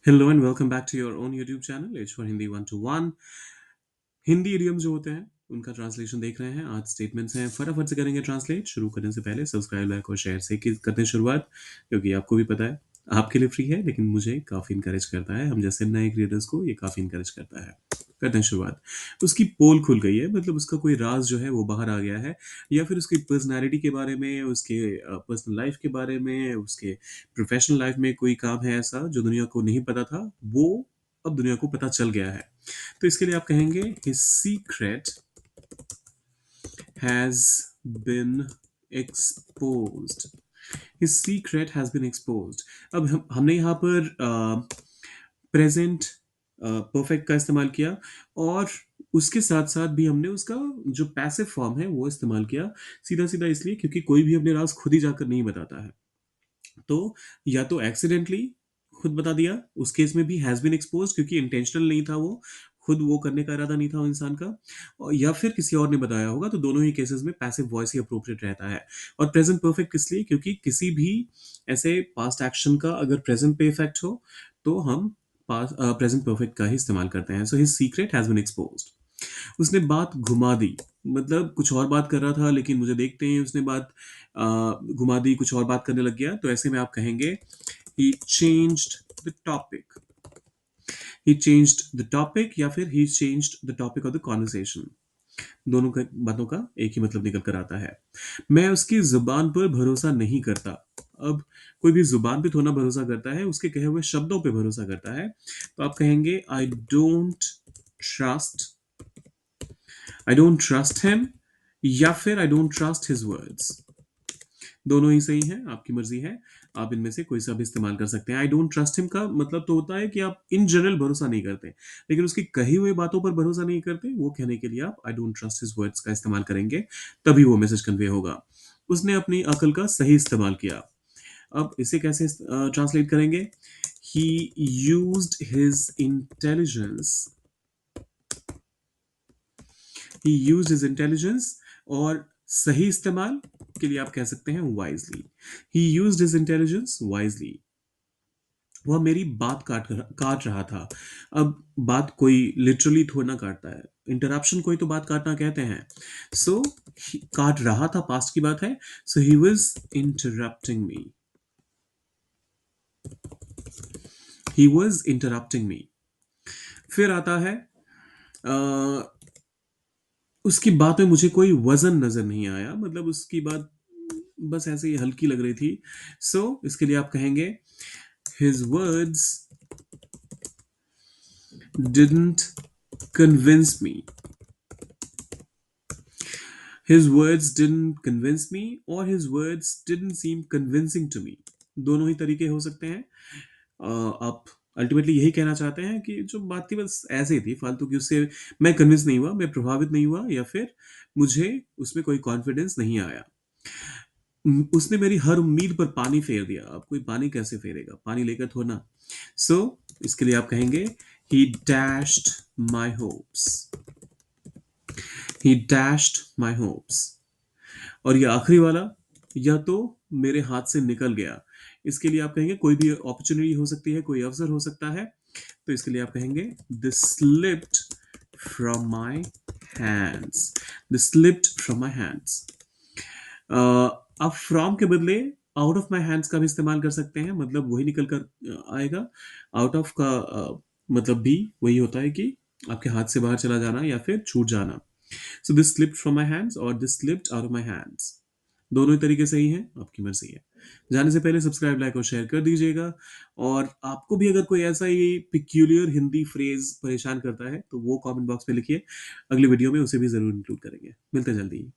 Hello and welcome back to your own YouTube channel H for Hindi 1 to 1। Hindi idiom जो होते हैं उनका translation देख रहे हैं। आज स्टेटमेंट्स हैं, फटाफट से करेंगे ट्रांसलेट। शुरू करने से पहले सब्सक्राइब, लाइक और शेयर से करते हैं शुरुआत, क्योंकि आपको भी पता है आपके लिए फ्री है, लेकिन मुझे काफ़ी इंकरेज करता है। हम जैसे नए क्रिएटर्स को ये काफ़ी इंकरेज करता है। करते हैं शुरुआत। उसकी पोल खुल गई है, मतलब उसका कोई राज जो है वो बाहर आ गया है, या फिर उसकी पर्सनैलिटी के बारे में, उसके पर्सनल लाइफ के बारे में, उसके प्रोफेशनल लाइफ में कोई काम है ऐसा जो दुनिया को नहीं पता था, वो अब दुनिया को पता चल गया है। तो इसके लिए आप कहेंगे his secret has been exposed। his secret has been exposed। अब हमने यहाँ पर प्रेजेंट परफेक्ट का इस्तेमाल किया, और उसके साथ साथ भी हमने उसका जो पैसिव फॉर्म है वो इस्तेमाल किया। सीधा सीधा इसलिए क्योंकि कोई भी अपने राज खुद ही जाकर नहीं बताता है। तो या तो एक्सीडेंटली खुद बता दिया, उस केस में भी हैज बीन एक्सपोज, क्योंकि इंटेंशनल नहीं था वो, खुद वो करने का इरादा नहीं था वो इंसान का, या फिर किसी और ने बताया होगा। तो दोनों ही केसेस में पैसिव वॉइस ही अप्रोप्रिएट रहता है। और प्रेजेंट परफेक्ट किस लिए? क्योंकि किसी भी ऐसे पास्ट एक्शन का अगर प्रेजेंट पे इफेक्ट हो तो हम पास्ट प्रेजेंट परफेक्ट का ही इस्तेमाल करते हैं। So his secret has been exposed. उसने बात घुमा दी, मतलब कुछ और बात कर रहा था, लेकिन मुझे देखते ही उसने बात घुमा दी, कुछ और बात करने लग गया। तो ऐसे में आप कहेंगे he changed the topic। he changed the topic या फिर he changed the topic of the conversation। दोनों का बातों का एक ही मतलब निकल कर आता है। मैं उसकी जुबान पर भरोसा नहीं करता। अब कोई भी जुबान पे थोड़ा ना भरोसा करता है, उसके कहे हुए शब्दों पे भरोसा करता है। तो आप कहेंगे trust I don't trust him, या फिर I don't trust his words. दोनों ही सही हैं, आपकी मर्जी है। आप इनमें से कोई सा भी इस्तेमाल कर सकते हैं। आई डोंट ट्रस्ट हिम का मतलब तो होता है कि आप इन जनरल भरोसा नहीं करते, लेकिन उसकी कही हुई बातों पर भरोसा नहीं करते, वो कहने के लिए आप I don't trust his words का इस्तेमाल करेंगे, तभी वो मैसेज कन्वे होगा। उसने अपनी अकल का सही इस्तेमाल किया। अब इसे कैसे ट्रांसलेट करेंगे? ही यूज्ड हिज इंटेलिजेंस। ही यूज्ड हिज इंटेलिजेंस, और सही इस्तेमाल के लिए आप कह सकते हैं वाइजली। ही यूज्ड हिज इंटेलिजेंस वाइजली। वह मेरी बात काट रहा था। अब बात कोई लिटरली थोड़ा ना काटता है, इंटरप्शन कोई तो बात काटना कहते हैं। सो काट रहा था पास्ट की बात है। So he was interrupting me. He was interrupting me. फिर आता है उसकी बात में मुझे कोई वजन नजर नहीं आया, मतलब उसकी बात बस ऐसे ही हल्की लग रही थी। सो इसके लिए आप कहेंगे his words didn't convince me। his words didn't convince me और his words didn't seem convincing to me। दोनों ही तरीके हो सकते हैं। आप अल्टीमेटली यही कहना चाहते हैं कि जो बात थी बस ऐसे ही थी फालतू की, उससे मैं कन्विंस नहीं हुआ, मैं प्रभावित नहीं हुआ, या फिर मुझे उसमें कोई कॉन्फिडेंस नहीं आया। उसने मेरी हर उम्मीद पर पानी फेर दिया। अब कोई पानी कैसे फेरेगा, पानी लेकर थोड़ा ना। सो इसके लिए आप कहेंगे he dashed my hopes। he dashed my hopes। और ये आखिरी वाला, या तो मेरे हाथ से निकल गया। इसके लिए आप कहेंगे कोई भी अपॉर्चुनिटी हो सकती है, कोई अवसर हो सकता है। तो इसके लिए आप कहेंगे this slipped from my hands। this slipped from my hands। आप फ्रॉम के बदले आउट ऑफ माई हैंड्स का भी इस्तेमाल कर सकते हैं, मतलब वही निकल कर आएगा। आउट ऑफ का मतलब भी वही होता है कि आपके हाथ से बाहर चला जाना या फिर छूट जाना। So this slipped from my hands और this slipped out of my hands. दोनों ही तरीके सही हैं, आपकी मर्जी है। जाने से पहले सब्सक्राइब, लाइक और शेयर कर दीजिएगा। और आपको भी अगर कोई ऐसा ही पिक्यूलियर हिंदी फ्रेज परेशान करता है तो वो कमेंट बॉक्स में लिखिए, अगली वीडियो में उसे भी जरूर इंक्लूड करेंगे। मिलते हैं जल्दी।